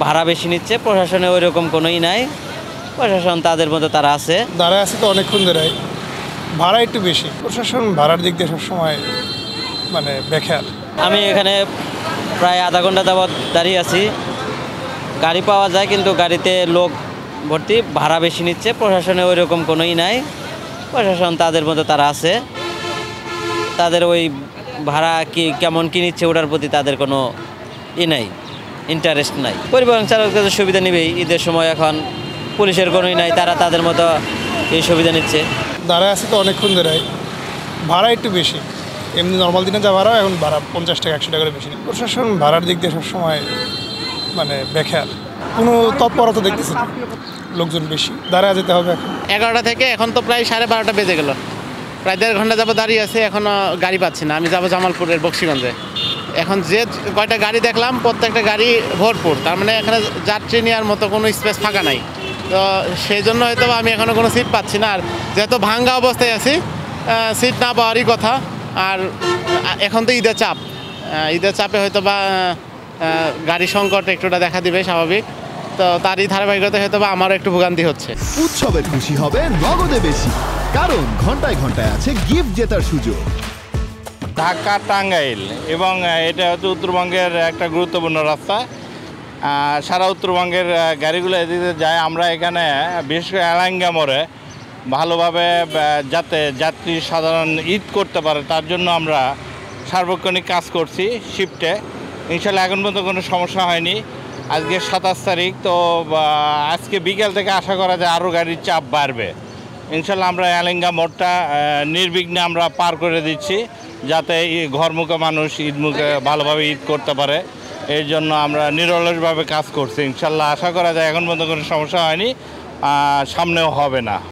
ভাড়া বেশি নিচ্ছে, প্রশাসনে ওই রকম কোনোই নাই। প্রশাসন তাদের মতো তারা আছে, দাঁড়ায় আছে তো অনেকক্ষণ ধরে। ভাড়া একটু বেশি, প্রশাসন ভাড়ার দিক দিয়ে সবসময় বেখেয়াল। আমি এখানে প্রায় আধা ঘন্টা যাবৎ দাঁড়িয়ে আছি। গাড়ি পাওয়া যায় কিন্তু গাড়িতে লোক ভর্তি, ভাড়া বেশি নিচ্ছে, প্রশাসনে ওই রকম কোনোই নাই। প্রশাসন তাদের মতো তারা আছে, তাদের ওই ভাড়া কেমন কী নিচ্ছে ওটার প্রতি তাদের কোনো নাই, ইন্টারেস্ট নাই। পরিবহন চালকদের সুবিধা নেবেই, ঈদের সময় এখন পুলিশের কোনোই নাই, তারা তাদের মতো এই সুবিধা নিচ্ছে। দাঁড়ায় আছে তো অনেকক্ষণ ধরে। ভাড়া একটু বেশি, এমনি নর্মাল দিনে যা ভাড়া এখন ভাড়া 50 টাকা 100 টাকা করে বেশি। প্রশাসন ভাড়ার দিক দিয়ে সবসময় বেখেয়াল, কোনো তৎপরতা দেখতেছে না, লোকজন বেশি, দাঁড়ায় যেতে হবে। এখন 11টা থেকে এখন তো প্রায় 12:30 বেজে গেল, প্রায় 1.5 ঘন্টা যাবো দাঁড়িয়ে আছে, এখনও গাড়ি পাচ্ছি না। আমি যাবো জামালপুরের বক্সিগঞ্জে। এখন যে কয়টা গাড়ি দেখলাম প্রত্যেকটা গাড়ি ভরপুর, তার মানে এখানে যাত্রী নেওয়ার মতো কোনো স্পেস ফাঁকা নাই। তো সেই জন্য হয়তো আমি এখনও কোনো সিট পাচ্ছি না। আর যেহেতু ভাঙ্গা অবস্থায় আছি, সিট না পাওয়ারই কথা। আর এখন তো ঈদের চাপ, ঈদের চাপে হয়তো বা গাড়ি সংকট একটুটা দেখা দিবে স্বাভাবিক। তো তারই ধারাবাহিকতা হয়তো বা আমারও একটু ভোগান্তি হচ্ছে। উৎসবের খুশি হবে নগদে বেশি, কারণ ঘন্টায় ঘন্টায় আছে গিফট জেতার সুযোগ। ঢাকা টাঙ্গাইল এবং এটা হচ্ছে উত্তরবঙ্গের একটা গুরুত্বপূর্ণ রাস্তা। সারা উত্তরবঙ্গের গাড়িগুলো এদিকে যায়। আমরা এখানে বিশেষ করে এলাঙ্গা মোড়ে ভালোভাবে যাতে যাত্রী সাধারণ ঈদ করতে পারে তার জন্য আমরা সার্বক্ষণিক কাজ করছি শিফটে। ইনশাল্লাহ এখন পর্যন্ত কোনো সমস্যা হয়নি। আজকে 27 তারিখ, তো আজকে বিকেল থেকে আশা করা যায় আরও গাড়ির চাপ বাড়বে। ইনশাল্লাহ আমরা এলাঙ্গা মোড়টা নির্বিঘ্নে আমরা পার করে দিচ্ছি, যাতে ঘরমুখে মানুষ ঈদমুখে ভালোভাবে ঈদ করতে পারে। এর জন্য আমরা নিরলসভাবে কাজ করছি। ইনশাল্লাহ আশা করা যায় এখন পর্যন্ত কোনো সমস্যা হয়নি, সামনেও হবে না।